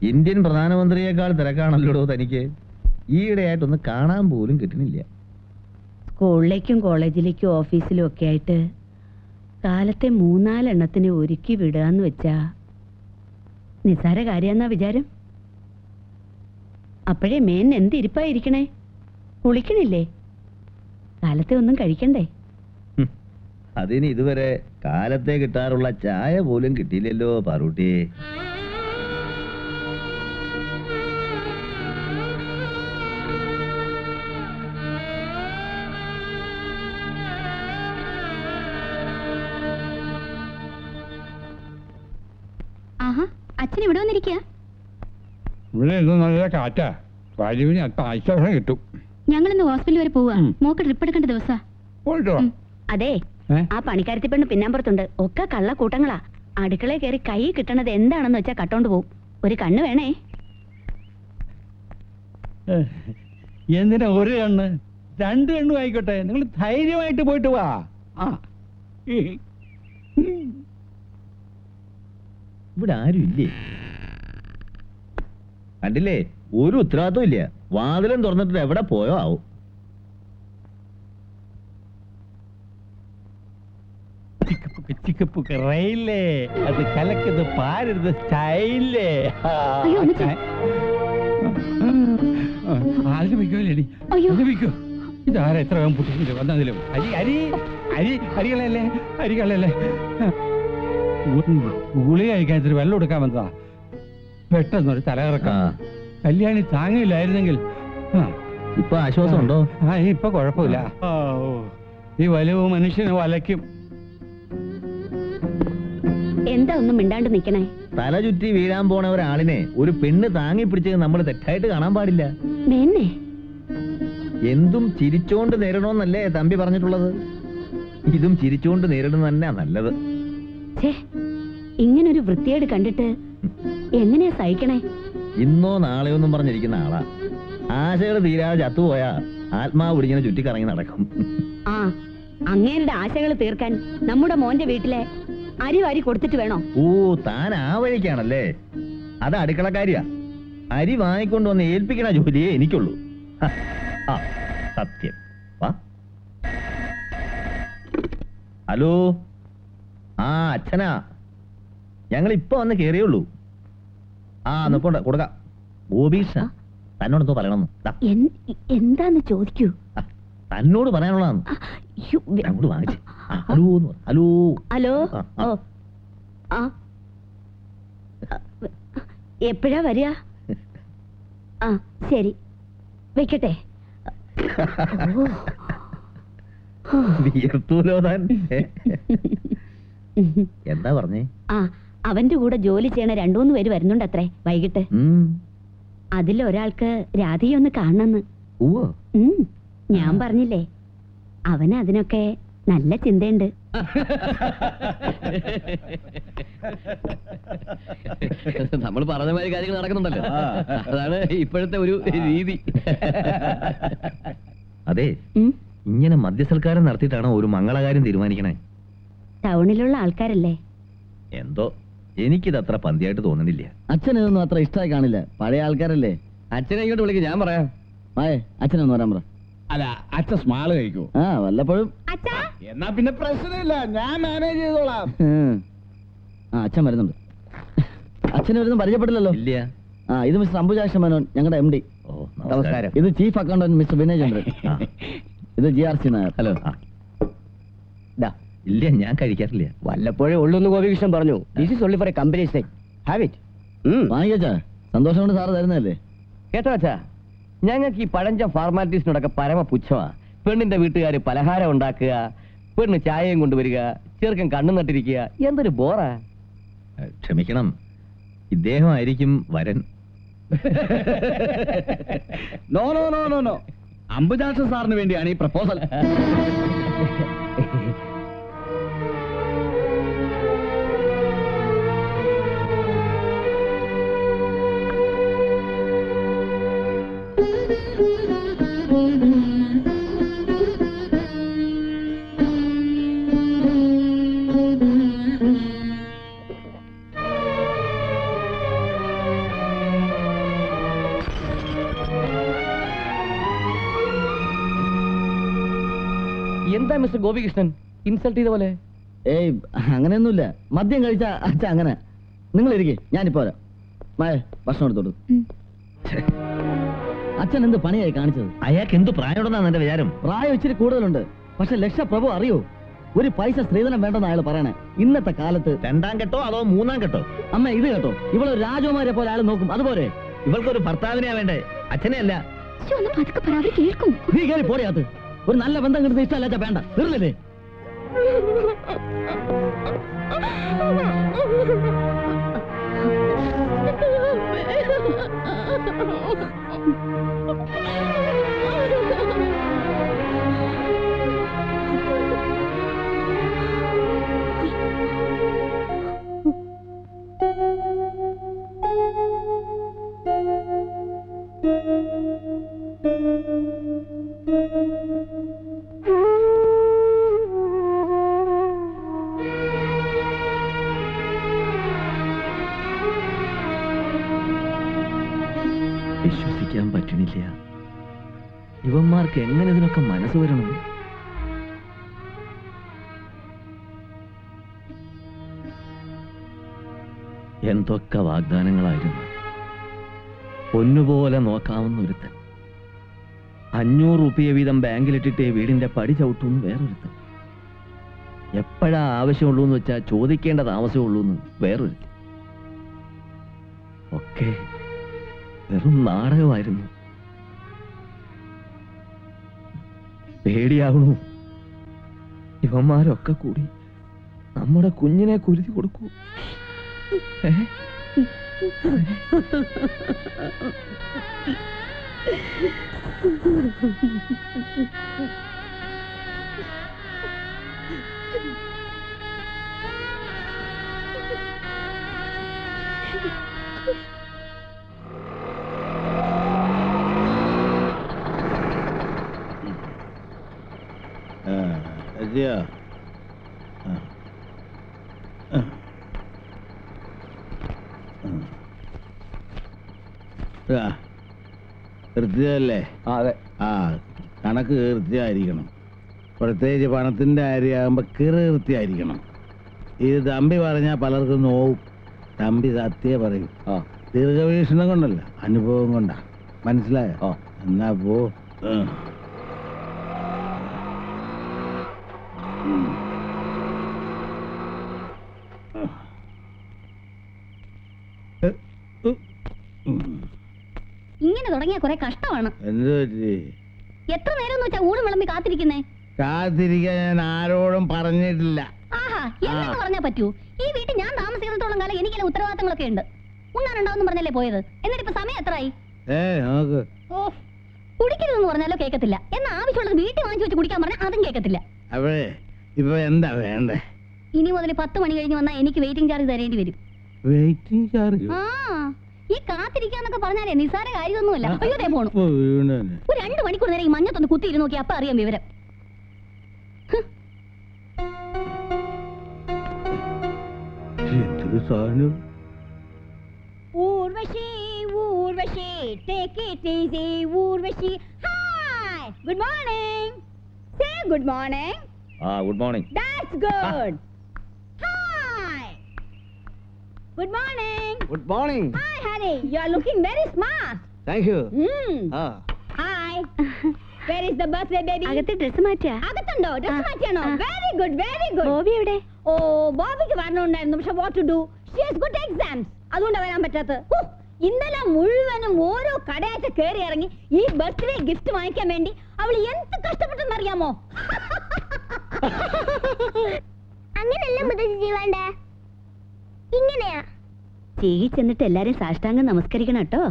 Indian പ്രധാനമന്ത്രിയേക്കാൾ തിരക്കാണല്ലോ തനിക്ക്. ഈയിടെയായിട്ടൊന്ന് കാണാൻ പോലും കിട്ടുന്നില്ല. സ്കൂളിലേക്കും കോളേജിലേക്കും ഓഫീസിലും ഒക്കെ ആയിട്ട് കാലത്തെ 3-4 എണ്ണത്തിന് ഒരുക്കി വിടുകയെന്ന് വെച്ചാ നിസാര കാര്യമെന്നാ വിചാരം? അപ്പോഴേ മേൻ എന്തിരിപ്പായിരിക്കണേ? കുളിക്കണില്ലേ? കാലത്തെ ഒന്നും കഴിക്കണ്ടേ? അതിന് ഇതുവരെ കാലത്തെ കിട്ടാറുള്ള ചായ പോലും കിട്ടിയില്ലല്ലോ പാറൂട്ടി. അച്ഛൻ ഇവിടെ വന്നിരിക്കുക. ഇവിടെ നല്ല കാറ്റാ. വായുവിന് അല്പം ആശ്വാസം കിട്ടും. ഞങ്ങളിന്ന് ഹോസ്പിറ്റൽ വരെ പോവാ. മോക്ക് ട്രിപ്പ് എടുക്കേണ്ട ദിവസാ. അതെ, ആ പണിക്കാരത്തി പെണ്ണ് പിന്നാമ്പുറത്തുണ്ട്. ഒക്കെ കള്ള കൂട്ടങ്ങളാ. അടുക്കളയിൽ കയറി കൈ കിട്ടണത് എന്താണെന്ന് വെച്ചാ കട്ടോണ്ട് പോവും. ഒരു കണ്ണ് വേണേ. എന്തിനാ ഒരു കണ്ണ്? 2 കണ്ണും ആയിക്കോട്ടെ. നിങ്ങൾ ധൈര്യമായിട്ട് പോയിട്ട് വാ. ഇവിടെ ആരും ഇല്ലേ? കണ്ടില്ലേ, ഒരു ഉത്തരവാദിത്വം ഇല്ല. വാതിലും തുറന്നിട്ട് എവിടെ പോയോ ആവും. ചിക്കപ്പുക്ക് റെയിലേ, അത് കലക്കത് പാരരുത് സ്റ്റൈലേ. ഇതാരാ എത്ര വേഗം പൊട്ടിച്ചിട്ട് വന്നതിലും? അരികളല്ലേ ഗുളി കഴിക്കാൻ വെള്ളം എടുക്കാൻ വന്നതാ. പെട്ടെന്നൊരു തലകറക്കം. കല്യാണി താങ്ങില്ലായിരുന്നെങ്കിൽ. ഇപ്പൊ ആശ്വാസം ഉണ്ടോ? ഇപ്പൊ കുഴപ്പമില്ല. ഈ വലവ് മനുഷ്യന് വലയ്ക്കും. എന്താ ഒന്നും മിണ്ടാണ്ട് നിക്കണേ? തല ചുറ്റി വീഴാൻ പോണ ഒരാളിനെ ഒരു പെണ്ണ് താങ്ങി പിടിച്ചത് നമ്മൾ തെറ്റായിട്ട് കാണാൻ പാടില്ല. എന്തും ചിരിച്ചോണ്ട് നേരിടണമെന്നല്ലേ തമ്പി പറഞ്ഞിട്ടുള്ളത്? ഇതും ചിരിച്ചോണ്ട് നേരിടുന്ന തന്നെയാ നല്ലത്. ഇങ്ങനൊരു വൃത്തിയേട് കണ്ടിട്ട് എങ്ങനെയാ സഹിക്കണേ? ഇന്നോ നാളെയൊന്നും പറഞ്ഞിരിക്കുന്ന ആളാ. ആശകൾ തീരാതെ ചത്തുപോയാ ആത്മാവ് പിടിങ്ങനെ ചുറ്റിക്കറങ്ങി നടക്കും. ആ, അങ്ങേരുടെ ആശകൾ തീർക്കാൻ നമ്മുടെ മോന്റെ വീട്ടിലെ അരി വാരി കൊടുത്തിട്ട് വേണോ? ഓ, താൻ ആ വഴിക്കാണല്ലേ. അത് അടുക്കളക്കാരിയാ. അരി വാങ്ങിക്കൊണ്ട് വന്ന് ഏൽപ്പിക്കണ ജോലിയേ എനിക്കുള്ളൂ. സത്യം. വാ. ഹലോ. അച്ഛനാ. ഞങ്ങൾ ഇപ്പൊ വന്ന് കേറിയുള്ളൂ. നിപ്പോണ്ട കൊടുക്കാം. ഗോപീഷ തന്നോടെന്തോ പറയണമെന്ന്. എന്താന്ന് ചോദിക്കൂ. തന്നോട് പറയാനുള്ളതാണ്. അങ്ങോട്ട് വാങ്ങിച്ചു. Hello hello hello. എപ്പോഴാ വരിക? ശരി, വെക്കട്ടെ. എന്താ പറഞ്ഞേ? അവന്റെ കൂടെ ജോലി ചെയ്യണ 2-3 പേര് വരുന്നുണ്ട് അത്രേ വൈകിട്ട്. അതിലൊരാൾക്ക് രാധയെ ഒന്ന് കാണണമെന്ന്. ഞാൻ പറഞ്ഞില്ലേ, അവന് അതിനൊക്കെ നല്ല ചിന്തയുണ്ട്. നമ്മൾ പറഞ്ഞ മാതിരി കാര്യങ്ങൾ നടക്കുന്നുണ്ടല്ലോ. അതാണ് ഇപ്പോഴത്തെ ഒരു രീതി. അതെ, ഇങ്ങനെ മദ്യസൽക്കാരം നടത്തിയിട്ടാണോ ഒരു മംഗളകാര്യം തീരുമാനിക്കണേ? ടൗണിലുള്ള ആൾക്കാരല്ലേ. എന്തോ എനിക്കിത് അത്ര പന്തിയായിട്ട് തോന്നുന്നില്ല. അച്ഛനൊന്നും അത്ര ഇഷ്ടമായി കാണില്ല. പഴയ ആൾക്കാരല്ലേ. അച്ഛനെ ഇങ്ങോട്ട് വിളിക്കും, ഞാൻ പറയാം. അച്ഛനൊന്ന് വരാൻ പറ. അല്ല, അച്ഛൻ സ്മാള് കഴിക്കൂ. വല്ലപ്പോഴും. എന്നാ പിന്നെ പ്രശ്നമില്ല, ഞാൻ മാനേജ് ചെയ്തോളാം. അച്ഛൻ വരുന്നുണ്ട്. അച്ഛനെ വരുന്ന പരിചയപ്പെട്ടില്ലല്ലോ. ഇല്ല. ഇത് മിസ്റ്റർ അംബുജാക്ഷ മേനോൻ, ഞങ്ങളുടെ MD. നമസ്കാരം. ഇത് ചീഫ് അക്കൗണ്ടന്റ് മിസ്റ്റർ വിനയ് ചന്ദ്രൻ. ഇത് GRC നായർ. ഹലോ. ഇല്ല, ഞാൻ കഴിക്കാറില്ല. വല്ലപ്പോഴേ ഉള്ളൂന്ന് ഗോപികൃഷ്ണൻ പറഞ്ഞു. This is only for a company sake. Have it. വാങ്ങിക്കച്ചാ, സന്തോഷം കൊണ്ട് സാറ് തരുന്നതല്ലേ. കേട്ടോ അച്ഛാ, ഞങ്ങൾക്ക് ഈ പഴഞ്ച ഫോർമാലിറ്റീസിനോടൊക്കെ പരമ പുച്ഛമാ. പെണ്ണിന്റെ വീട്ടുകാർ പലഹാരം ഉണ്ടാക്കുക, പെണ്ണ് ചായയും കൊണ്ടുവരിക, ചെറുക്കൻ കണ്ണു നട്ടിരിക്കുക. എന്തൊരു ബോറാ. ക്ഷമിക്കണം, ഇദ്ദേഹമായിരിക്കും വരൻ. No no no no no, Ambujaksha സാറിന് വേണ്ടിയാണ് ഈ പ്രപ്പോസൽ. എന്താ മിസ്റ്റർ ഗോപികൃഷ്ണൻ ഇൻസൾട്ട് ചെയ്ത പോലെ? ഏയ് അങ്ങനെയൊന്നുമില്ല. മദ്യം കഴിച്ച അച്ഛ അങ്ങനെ. നിങ്ങൾ ഇരിക്കേ, ഞാനിപ്പോ വരാം. മായ ഭക്ഷണം എടുത്തോളൂ. അച്ഛൻ എന്ത് പണിയായി കാണിച്ചത്? അയാൾക്ക് എന്ത് പ്രായമുണ്ടെന്നാണ് എന്റെ വിചാരം? പ്രായം ഇച്ചിരി കൂടുതലുണ്ട്. പക്ഷെ ലക്ഷപ്രഭു അറിയോ, ഒരു പൈസ സ്ത്രീധനം വേണ്ടെന്ന് അയാൾ പറയണേ. ഇന്നത്തെ കാലത്ത് 2ാം കെട്ടോ അതോ 3ാം കെട്ടോ? അമ്മ ഇത് കേട്ടോ, ഇവളൊരു രാജകുമാരെ പോലെ അയാൾ നോക്കും, അതുപോലെ. ഇവൾക്കൊരു ഭർത്താവിനെയാ വേണ്ടേ, അച്ഛനെ അല്ല. ശ്ശോ, ഒന്ന് പതുക്കെ പറ, അവര് കേൾക്കും. നീ കയറി പോടിയാത്ത്. ഒരു നല്ല ബന്ധം കിട്ടുന്ന ഇഷ്ടമല്ലാച്ച വേണ്ട, തീർന്നില്ലേ? വിശ്വസിക്കാൻ പറ്റണില്ല. ഇവന്മാർക്ക് എങ്ങനെ ഇതിനൊക്കെ മനസ്സ് വരണം? എന്തൊക്കെ വാഗ്ദാനങ്ങളായിരുന്നു. പൊന്നുപോലെ നോക്കാവുന്ന ഒരുത്തൻ, 500 റുപ്യ വീതം ബാങ്കിലിട്ടിട്ട് വീടിന്റെ പടി ചവിട്ടുന്നു വേറൊരുത്തൻ, എപ്പോഴാ ആവശ്യമുള്ളൂ എന്ന് വെച്ചാൽ ചോദിക്കേണ്ട താമസമുള്ളൂ എന്ന് വേറൊരുത്തൻ. ഒക്കെ വെറും നാടകമായിരുന്നു. പേടിയാവണു. ഇവന്മാരൊക്കെ കൂടി നമ്മുടെ കുഞ്ഞിനെ കുരുതി കൊടുക്കൂ. കൃത്യമല്ലേ? അതെ. കണക്ക് കൃത്യമായിരിക്കണം. പ്രത്യേകിച്ച് പണത്തിന്റെ കാര്യമാകുമ്പോ കൃത്യമായിരിക്കണം. ഇത് തമ്പി പറഞ്ഞാൽ പലർക്കും നോവും. തമ്പി സത്യ പറയും. ദീർഘവീക്ഷണം കൊണ്ടല്ല, അനുഭവം കൊണ്ടാ. മനസ്സിലായോ? എന്നാ പോ. ഇങ്ങനെ തുടങ്ങിയ കുറെ കഷ്ടമാണ്. എന്ത് പറ്റി? എത്ര നേരം വെച്ചാ ഊടും വിളമ്പി കാത്തിരിക്കുന്നേ? കാത്തിരിക്കാൻ ഞാൻ ആരോടും പറഞ്ഞിട്ടില്ല. ആഹാ, എന്നു പറഞ്ഞാ പറ്റൂ? ഈ വീട്ടിൽ ഞാൻ താമസിക്കുന്നിടത്തോളം കാലം എനിക്കെല്ലാം ഉത്തരവാദിത്തങ്ങളൊക്കെ ഉണ്ട്. ഉണ്ണാനുണ്ടാവും പറഞ്ഞല്ലേ പോയത്. എന്നിട്ട് ഇപ്പൊ സമയം എത്രയായി? നോക്ക്. ഓ, കുടിക്കരുതെന്ന് പറഞ്ഞാലോ കേൾക്കത്തില്ല. എന്നാ ആവശ്യമുള്ളത് വീട്ടിൽ വാങ്ങിച്ചു വെച്ച് കുടിക്കാൻ പറഞ്ഞാൽ അതും കേൾക്കത്തില്ല. അവിടെ ഇപ്പൊ എന്താ വേണ്ടേ? ഇനി മുതൽ 10 മണി കഴിഞ്ഞ് വന്നാൽ എനിക്ക് വെയിറ്റിംഗ് ചാർജ് തരേണ്ടി വരും. Waiting charge? ആ, ഈ കാത്തിരിക്കാന്നൊക്കെ പറഞ്ഞാലേ നിസ്സാര കാര്യമൊന്നുമല്ല. അയ്യോ ദേ പോണു. ഒരു 2 മണിക്കൂർ നേരം ഈ മഞ്ഞത്തൊന്ന് കുത്തിയിരുന്നു നോക്കി, അപ്പൊ അറിയാം വിവരം. Urvashi Urvashi take it easy Urvashi. Hi, good morning. Say good morning. Good morning. That's good. Hi, good morning. Good morning. Hi Hari, you are looking very smart. Thank you. Hi, where is the birthday baby? അകത്തെ dress മാറ്റിയാ? അകത്തുണ്ടോ? Dress മാറ്റിയാണോ? Very good, very good. Bobby എവിടെ? ഓ, ബോബിക്ക് വരണുണ്ടായിരുന്നു. പക്ഷെ what to do, she has good exams. അതുകൊണ്ടാണ് വരാൻ പറ്റാത്തത്. ഇന്നലെ മുഴുവനും ഓരോ കടയായിട്ട് കയറി ഇറങ്ങി ഈ ബർത്ത്ഡേ ഗിഫ്റ്റ് വാങ്ങിക്കാൻ വേണ്ടി അവൾ എന്ത് കഷ്ടപ്പെട്ടെന്ന് അറിയാമോ? അങ്ങനെയല്ല മുതൽ വേണ്ടേ, ഇങ്ങനെയാ ചെയ്യി ചെന്നിട്ട് എല്ലാരും സാഷ്ടാംഗം നമസ്കരിക്കണം കേട്ടോ.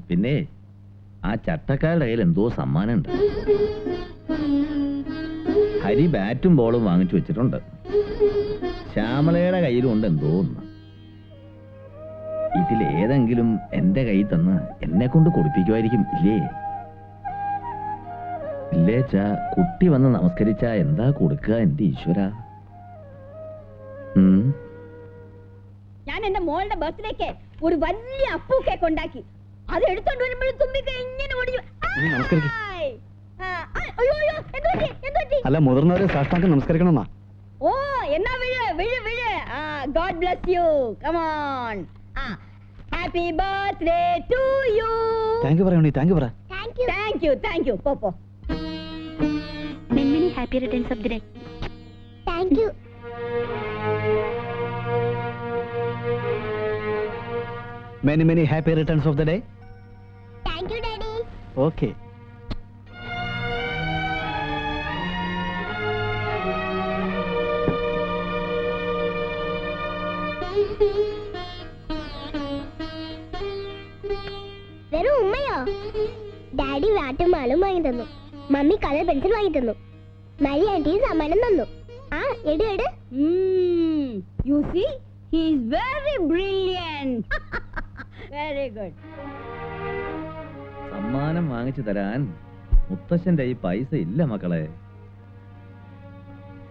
പിന്നെ ആ ചട്ടക്കാരുടെ കയ്യിൽ എന്തോ സമ്മാനമുണ്ട്. ഹരി ബാറ്റും ബോളും വാങ്ങിച്ചു വെച്ചിട്ടുണ്ട്. ശ്യാമളയുടെ കയ്യിലും ഉണ്ട് എന്തോ ഒന്ന്. ഇതിലേതെങ്കിലും എന്റെ കയ്യിൽ തന്ന് എന്നെ കൊണ്ട് കൊടുപ്പിക്കുമായിരിക്കും. ഇല്ലേ ഇല്ലേച്ചാ കുട്ടി വന്ന് നമസ്കരിച്ച എന്താ കൊടുക്കുക എന്റെ ഈശ്വര? ഞാൻ എന്റെ മോളുടെ ബർത്ത്ഡേക്ക് ഒരു വലിയ അപ്പൂ കേക്ക് ഉണ്ടാക്കി. അത് എടുത്തോണ്ട് വരുമ്പോൾ തുമ്പിക്ക് ഇങ്ങനെ ഓടി. അയ്യോ അയ്യോ എന്തുപറ്റി എന്തുപറ്റി അല്ല മുതിർന്നവരെ സാഷ്ടാംഗം നമസ്കരിക്കണമെന്നാ. ഓ എന്നാ വിഴ് വിഴ് വിഴ് ആ God bless you come on ആ happy birthday to you thank you പറയണേ, താങ്ക് യു പറ. താങ്ക് യു പോ many happy returns of the day. Thank you many many happy returns of the day. Thank you daddy okay. വെറും ഉമ്മയോ? Daddy വാട്ടുമാളും വാങ്ങി തന്നു, mummy colour pencil വാങ്ങി തന്നു, മരി ആന്റിയും സമ്മാനം തന്നു. ആ എട് എട്. You see he is very brilliant very good സമ്മാനം വാങ്ങിച്ചു തരാൻ മുത്തശ്ശന്റെ ഈ പൈസ ഇല്ല മക്കളെ.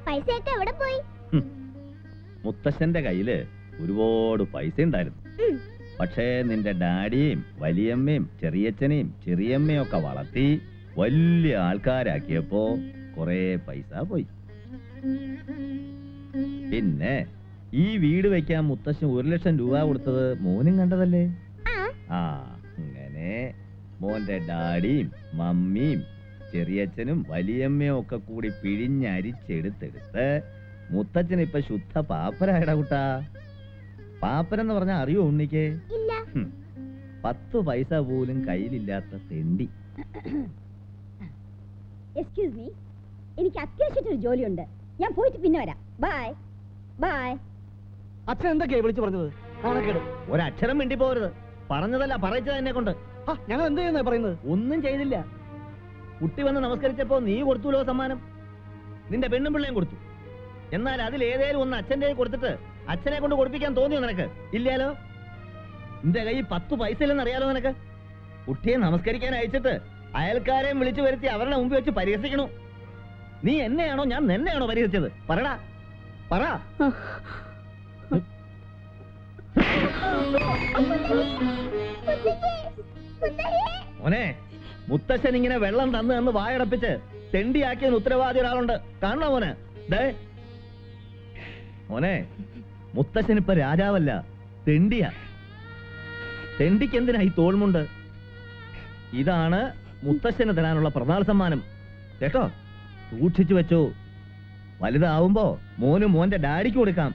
പൈസയൊക്കെ എവിടെ പോയി? മുത്തശ്ശന്റെ കയ്യില് ഒരുപാട് പൈസ ഉണ്ടായിരുന്നു. പക്ഷേ നിന്റെ ഡാഡിയും വലിയമ്മയും ചെറിയച്ഛനെയും ചെറിയമ്മയും ഒക്കെ വളർത്തി വലിയ ആൾക്കാരാക്കിയപ്പോ കുറെ പൈസ പോയി. പിന്നെ ഈ വീട് വെക്കാൻ മുത്തശ്ശൻ 1,00,000 രൂപ കൊടുത്തത് മോനും കണ്ടതല്ലേ? ആ അങ്ങനെ മോന്റെ ഡാഡിയും മമ്മിയും ചെറിയച്ഛനും വലിയമ്മയും ഒക്കെ കൂടി പിഴിഞ്ഞരിച്ചെടുത്തെടുത്ത് മുത്തച്ഛൻ ഇപ്പൊ ശുദ്ധ പാപ്പരായടാ കുട്ടാ. പാപ്പരെന്ന് പറഞ്ഞാ അറിയോ ഉണ്ണിക്ക്? 10 പൈസ പോലും കയ്യിലില്ലാത്ത തെണ്ടി. എക്സ്ക്യൂസ് മീ, എനിക്ക് അത്യാവശ്യമായിട്ടൊരു ജോലിയുണ്ട്, ഞാൻ പോയിട്ട് പിന്നെ വരാം. Bye bye. അച്ഛൻ എന്തൊക്കെയാ വിളിച്ചു പറഞ്ഞത്? ഒരക്ഷരം മിണ്ടി പോരുത്. പറഞ്ഞതല്ല പറയിച്ചത് എന്നെ കൊണ്ട്. ഞങ്ങൾ എന്ത് ചെയ്യുന്ന പറയുന്നത്? ഒന്നും ചെയ്തില്ല. കുട്ടി വന്ന് നമസ്കരിച്ചപ്പോ നീ കൊടുത്തുല്ലോ സമ്മാനം. നിന്റെ പെണ്ണും പിള്ളയും കൊടുത്തു. എന്നാൽ അതിലേതേലും ഒന്ന് അച്ഛൻ്റെ കൊടുത്തിട്ട് അച്ഛനെ കൊണ്ട് കൊടുപ്പിക്കാൻ തോന്നിയോ നിനക്ക്? ഇല്ലാലോ. നിന്റെ കൈ 10 പൈസ ഇല്ലെന്ന് അറിയാലോ നിനക്ക്. കുട്ടിയെ നമസ്കരിക്കാൻ അയച്ചിട്ട് അയൽക്കാരെയും വിളിച്ചു വരുത്തി അവരുടെ മുമ്പിൽ വെച്ച് പരിഹസിക്കണു. നീ എന്നെയാണോ ഞാൻ നിന്നെയാണോ പരിഹസിച്ചത്? പറടാ പറ. മോനെ, മുത്തശ്ശൻ ഇങ്ങനെ വെള്ളം തന്നു എന്ന് വായടപ്പിച്ച് തെണ്ടിയാക്കിയതിന് ഉത്തരവാദി ഒരാളുണ്ട്. കാണണോ മോനെ? മോനെ, മുത്തശ്ശൻ ഇപ്പൊ രാജാവല്ല, തെണ്ടിയാ. തെണ്ടിക്ക് എന്തിനാ ഈ തോൾമുണ്ട്? ഇതാണ് മുത്തശ്ശന് തരാനുള്ള പ്രധാന സമ്മാനം കേട്ടോ. സൂക്ഷിച്ചു വെച്ചോ. വലുതാവുമ്പോ മോനും മോന്റെ ഡാഡിക്ക് കൊടുക്കാം.